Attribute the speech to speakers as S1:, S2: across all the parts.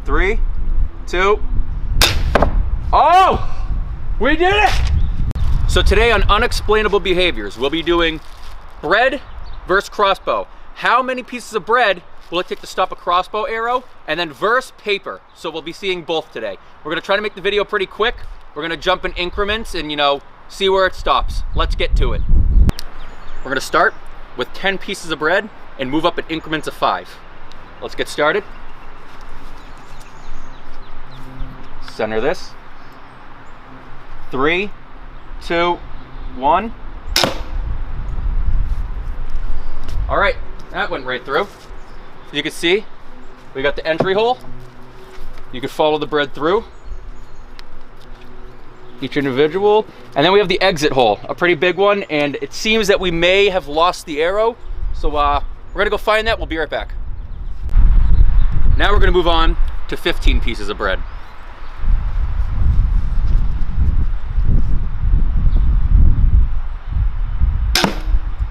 S1: 3, 2. Oh! We did it! So today on Unexplainable Behaviors, we'll be doing bread versus crossbow. How many pieces of bread will it take to stop a crossbow arrow? And then versus paper. So we'll be seeing both today. We're gonna try to make the video pretty quick. We're gonna jump in increments and, see where it stops. Let's get to it. We're gonna start with 10 pieces of bread and move up in increments of 5. Let's get started. Center this. 3, 2, 1. All right, that went right through. You can see, we got the entry hole. You can follow the bread through, each individual. And then we have the exit hole, a pretty big one, and it seems that we may have lost the arrow. So we're gonna go find that, we'll be right back. Now we're gonna move on to 15 pieces of bread.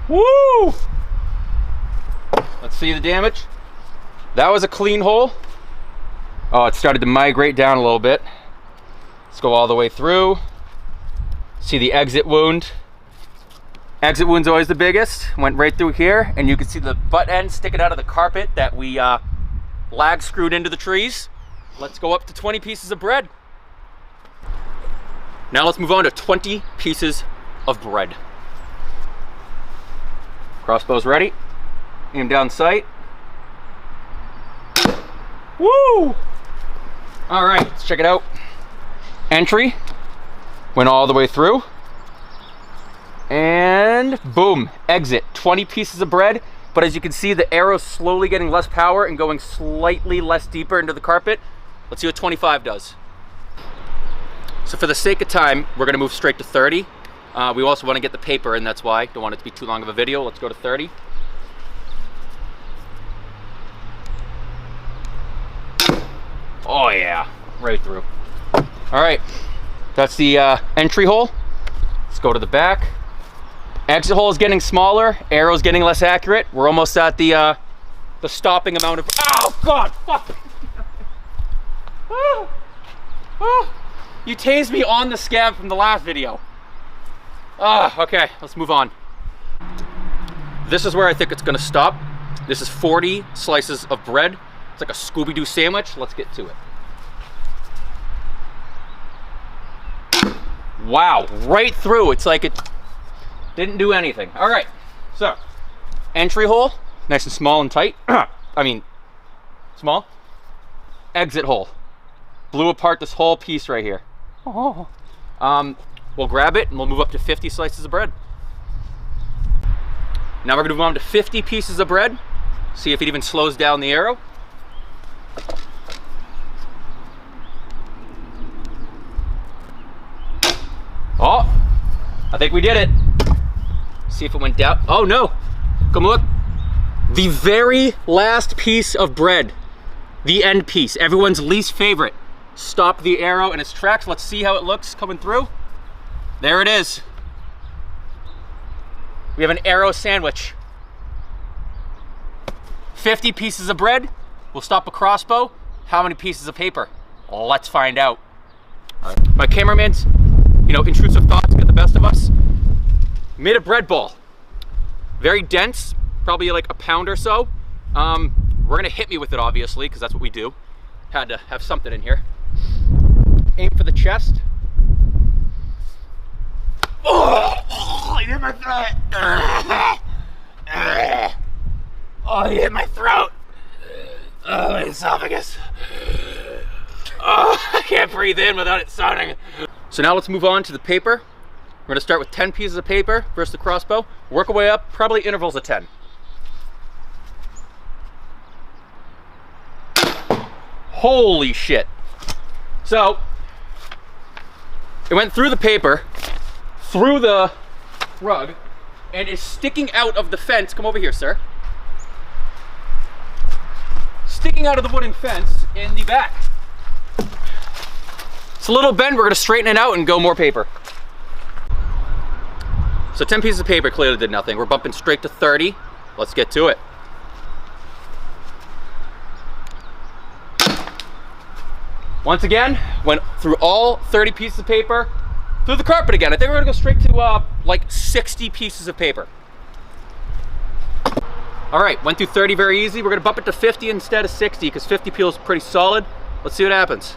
S1: Woo! Let's see the damage. That was a clean hole. Oh, it started to migrate down a little bit. Let's go all the way through. See the exit wound. Exit wound's always the biggest. Went right through here, and you can see the butt end sticking out of the carpet that we lag screwed into the trees. Let's go up to 20 pieces of bread. Now let's move on to 20 pieces of bread. Crossbow's ready. Aim down sight. Woo! All right, let's check it out. Entry, went all the way through. And boom, exit. 20 pieces of bread. But as you can see, the arrow's slowly getting less power and going slightly less deeper into the carpet. Let's see what 25 does. So for the sake of time, we're gonna move straight to 30. We also want to get the paper, and that's why. Don't want it to be too long of a video. Let's go to 30. Oh yeah, right through. All right, that's the entry hole. Let's go to the back. Exit hole is getting smaller. Arrow's getting less accurate. We're almost at the stopping amount of. Oh God, fuck! Oh, oh. You tased me on the scab from the last video. Okay, let's move on. This is where I think it's gonna stop. This is 40 slices of bread. It's like a Scooby-Doo sandwich. Let's get to it. Wow, right through. It's like it didn't do anything. All right, so entry hole, nice and small and tight. I mean, small. Exit hole, blew apart this whole piece right here. Oh. We'll grab it and we'll move up to 50 slices of bread. Now we're gonna move on to 50 pieces of bread. See if it even slows down the arrow. Oh, I think we did it. See if it went down. Oh no, come look. The very last piece of bread, the end piece, everyone's least favorite, stopped the arrow in its tracks. Let's see how it looks coming through. There it is. We have an arrow sandwich. 50 pieces of bread will stop a crossbow. How many pieces of paper? Let's find out. All right. My cameraman's, intrusive thoughts get the best of us. Made a bread ball. Very dense, probably like a pound or so. We're gonna hit me with it, obviously, because that's what we do. Had to have something in here. Aim for the chest. Oh, I hit my throat. Oh, I hit my throat. Oh, my esophagus. Oh, I can't breathe in without it sounding. So now let's move on to the paper. We're gonna start with 10 pieces of paper versus the crossbow. Work our way up, probably intervals of 10. Holy shit. So, it went through the paper, through the rug, and is sticking out of the fence. Come over here, sir. Sticking out of the wooden fence in the back. It's a little bend. We're gonna straighten it out and go more paper. So 10 pieces of paper clearly did nothing. We're bumping straight to 30. Let's get to it. Once again, went through all 30 pieces of paper, through the carpet again. I think we're gonna go straight to like 60 pieces of paper. All right, went through 30 very easy. We're gonna bump it to 50 instead of 60 because 50 feels pretty solid. Let's see what happens.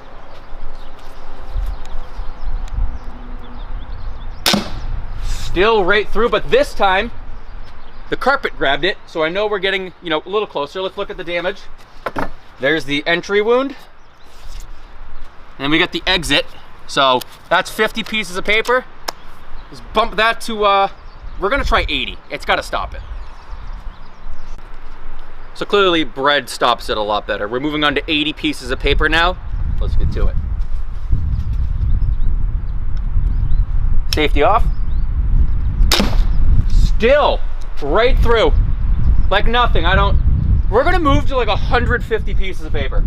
S1: Still right through, but this time the carpet grabbed it, so I know we're getting, you know, a little closer. Let's look at the damage. There's the entry wound. And we got the exit. So that's 50 pieces of paper. Let's bump that to, we're gonna try 80. It's gotta stop it. So clearly bread stops it a lot better. We're moving on to 80 pieces of paper now. Let's get to it. Safety off. Still right through, like nothing. We're gonna move to like 150 pieces of paper.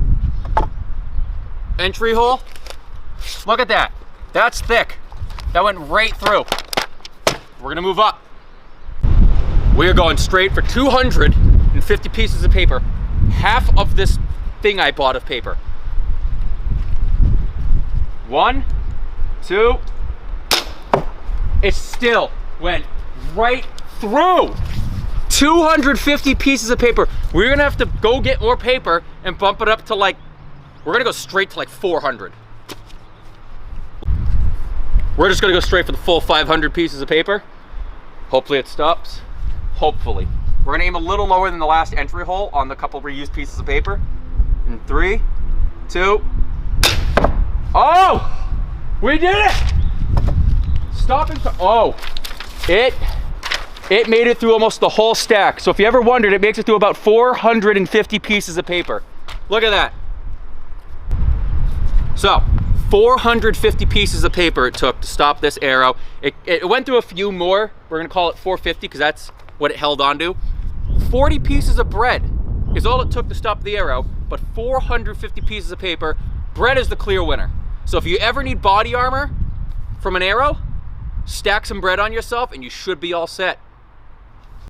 S1: Entry hole, look at that. That's thick. That went right through. We're gonna move up. We're going straight for 250 pieces of paper. Half of this thing I bought of paper. 1, 2. It still went right through. 250 pieces of paper. We're gonna have to go get more paper and bump it up to like, we're gonna go straight to like 400. We're just gonna go straight for the full 500 pieces of paper. Hopefully it stops. Hopefully. We're gonna aim a little lower than the last entry hole on the couple reused pieces of paper. In 3, 2. Oh! We did it! Stopping to, oh. It made it through almost the whole stack. So if you ever wondered, it makes it through about 450 pieces of paper. Look at that. So 450 pieces of paper it took to stop this arrow. It went through a few more. We're gonna call it 450 because that's what it held on to. 40 pieces of bread is all it took to stop the arrow, but 450 pieces of paper. Bread is the clear winner. So if you ever need body armor from an arrow, stack some bread on yourself and you should be all set.